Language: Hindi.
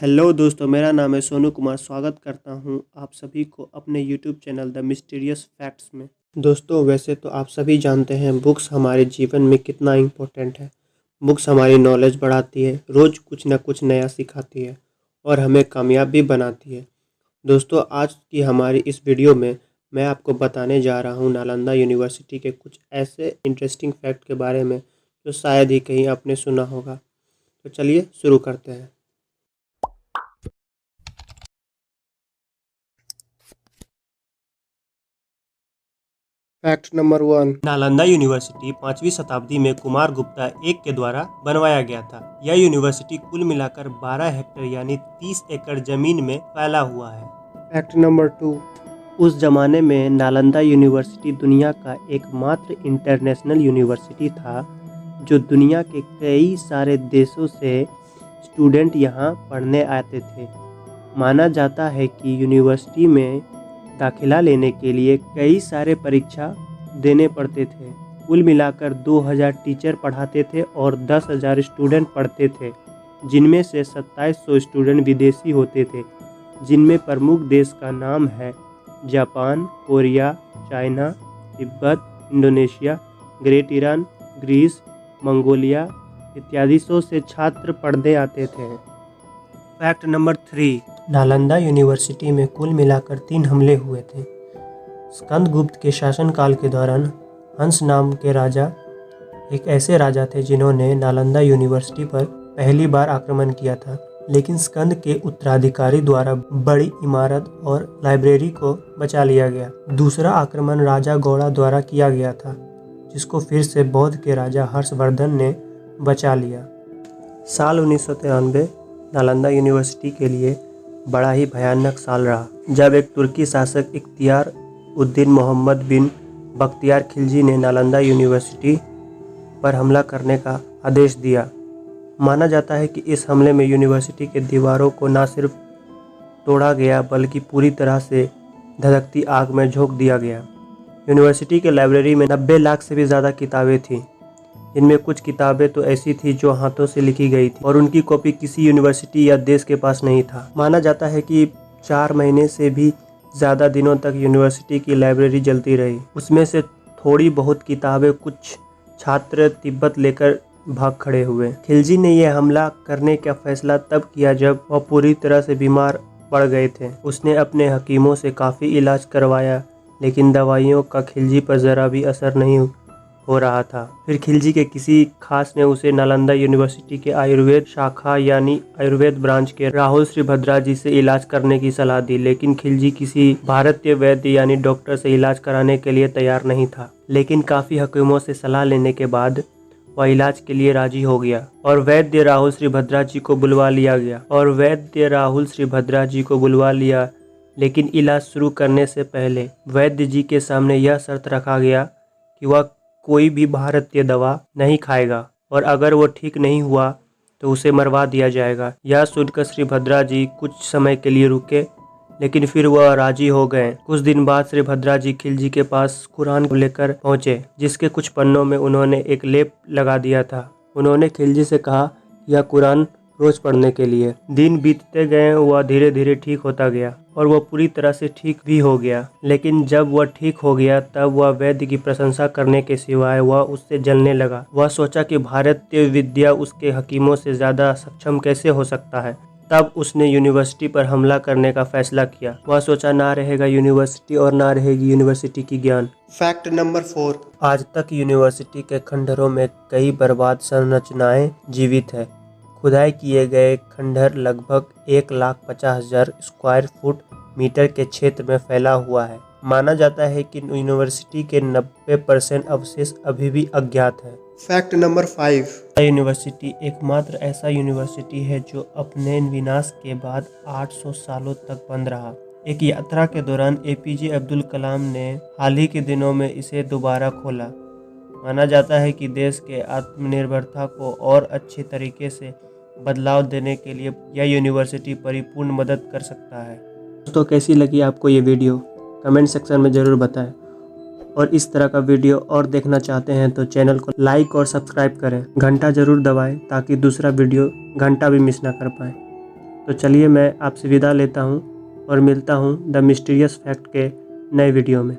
हेलो दोस्तों, मेरा नाम है सोनू कुमार। स्वागत करता हूं आप सभी को अपने YouTube channel the mysterious facts में। दोस्तों, वैसे तो आप सभी जानते हैं बुक्स हमारे जीवन में कितना इम्पोर्टेंट है। बुक्स हमारी नॉलेज बढ़ाती है, रोज़ कुछ ना कुछ नया सिखाती है और हमें कामयाब भी बनाती है। दोस्तों, आज की हमारी इस वीडियो में मैं आपको बताने जा रहा हूं नालंदा यूनिवर्सिटी के कुछ ऐसे इंटरेस्टिंग फैक्ट के बारे में जो शायद ही कहीं आपने सुना होगा। तो चलिए शुरू करते हैं। फैक्ट नंबर 1, नालंदा यूनिवर्सिटी 5वीं शताब्दी में कुमार गुप्ता एक के द्वारा बनवाया गया था। यह यूनिवर्सिटी कुल मिलाकर 12 हेक्टेयर यानी 30 एकड़ जमीन में फैला हुआ है। फैक्ट नंबर 2, उस जमाने में नालंदा यूनिवर्सिटी दुनिया का एकमात्र इंटरनेशनल यूनिवर्सिटी था जो दुनिया के कई सारे देशों से स्टूडेंट यहाँ पढ़ने आते थे। माना जाता है कि यूनिवर्सिटी में दाखिला लेने के लिए कई सारे परीक्षा देने पड़ते थे। कुल मिलाकर 2000 टीचर पढ़ाते थे और 10,000 स्टूडेंट पढ़ते थे, जिनमें से 2700 स्टूडेंट विदेशी होते थे, जिनमें प्रमुख देश का नाम है Japan, Korea, China, Tibet, Indonesia, great Iran, Greece, Mongolia इत्यादि से छात्र पढ़ने आते थे। फैक्ट नंबर 3, नालंदा यूनिवर्सिटी में कुल मिलाकर 3 हमले हुए थे। स्कंदगुप्त के शासनकाल के दौरान हंस नाम के राजा एक ऐसे राजा थे जिन्होंने नालंदा यूनिवर्सिटी पर पहली बार आक्रमण किया था, लेकिन स्कंद के उत्तराधिकारी द्वारा बड़ी इमारत और लाइब्रेरी को बचा लिया गया। दूसरा आक्रमण राजा गौड़ा द्वारा किया गया था, जिसको फिर से बौद्ध के राजा हर्षवर्धन ने बचा लिया। साल 1993 नालंदा यूनिवर्सिटी के लिए बड़ा ही भयानक साल रहा, जब एक तुर्की शासक इख्तियार उद्दीन मोहम्मद बिन बख्तियार खिलजी ने नालंदा यूनिवर्सिटी पर हमला करने का आदेश दिया। माना जाता है कि इस हमले में यूनिवर्सिटी के दीवारों को न सिर्फ तोड़ा गया बल्कि पूरी तरह से धधकती आग में झोंक दिया गया। यूनिवर्सिटी के लाइब्रेरी में 90 लाख से भी ज़्यादा किताबें थीं। इनमें कुछ किताबें तो ऐसी थी जो हाथों से लिखी गई थी और उनकी कॉपी किसी यूनिवर्सिटी या देश के पास नहीं था। माना जाता है कि 4 महीने से भी ज़्यादा दिनों तक यूनिवर्सिटी की लाइब्रेरी जलती रही। उसमें से थोड़ी बहुत किताबें कुछ छात्र तिब्बत लेकर भाग खड़े हुए। खिलजी ने यह हमला करने का फैसला तब किया जब वह पूरी तरह से बीमार पड़ गए थे। उसने अपने हकीमों से काफ़ी इलाज करवाया, लेकिन दवाइयों का खिलजी पर ज़रा भी असर नहीं हो रहा था। फिर खिलजी के किसी खास ने उसे नालंदा यूनिवर्सिटी के आयुर्वेद शाखा यानी आयुर्वेद ब्रांच के राहुल श्रीभद्रा जी से इलाज करने की सलाह दी, लेकिन खिलजी किसी भारतीय वैद्य यानी डॉक्टर से इलाज कराने के लिए तैयार नहीं था। लेकिन काफ़ी हकीमों से सलाह लेने के बाद वह इलाज के लिए राजी हो गया और वैद्य राहुल श्रीभद्रा जी को बुलवा लिया लेकिन इलाज शुरू करने से पहले वैद्य जी के सामने यह शर्त रखा गया कि वह कोई भी भारतीय दवा नहीं खाएगा और अगर वो ठीक नहीं हुआ तो उसे मरवा दिया जाएगा। यह सुनकर श्रीभद्रा जी कुछ समय के लिए रुके, लेकिन फिर वह राजी हो गए। कुछ दिन बाद श्रीभद्रा जी खिलजी के पास कुरान को लेकर पहुंचे, जिसके कुछ पन्नों में उन्होंने एक लेप लगा दिया था। उन्होंने खिलजी से कहा यह कुरान रोज पढ़ने के लिए। दिन बीतते गए, वह धीरे धीरे ठीक होता गया और वह पूरी तरह से ठीक भी हो गया। लेकिन जब वह ठीक हो गया तब वह वैद्य की प्रशंसा करने के सिवाय वह उससे जलने लगा। वह सोचा कि भारतीय विद्या उसके हकीमों से ज़्यादा सक्षम कैसे हो सकता है। तब उसने यूनिवर्सिटी पर हमला करने का फैसला किया। वह सोचा ना रहेगा यूनिवर्सिटी और ना रहेगी यूनिवर्सिटी की ज्ञान। फैक्ट नंबर 4, आज तक यूनिवर्सिटी के खंडहरों में कई बर्बाद संरचनाएं जीवित है। खुदाई किए गए खंडहर लगभग 1,50,000 स्क्वायर फुट मीटर के क्षेत्र में फैला हुआ है। माना जाता है कि यूनिवर्सिटी के 90% अवशेष अभी भी अज्ञात है। फैक्ट नंबर 5, यूनिवर्सिटी एकमात्र ऐसा यूनिवर्सिटी है जो अपने विनाश के बाद 800 सालों तक बंद रहा। एक यात्रा के दौरान APJ अब्दुल कलाम ने हाल ही के दिनों में इसे दोबारा खोला। माना जाता है कि देश के आत्मनिर्भरता को और अच्छे तरीके से बदलाव देने के लिए यह यूनिवर्सिटी परिपूर्ण मदद कर सकता है। दोस्तों, कैसी लगी आपको ये वीडियो कमेंट सेक्शन में ज़रूर बताएं और इस तरह का वीडियो और देखना चाहते हैं तो चैनल को लाइक और सब्सक्राइब करें। घंटा ज़रूर दबाएं ताकि दूसरा वीडियो घंटा भी मिस ना कर पाए। तो चलिए मैं आपसे विदा लेता हूँ और मिलता हूँ द मिस्टीरियस फैक्ट के नए वीडियो में।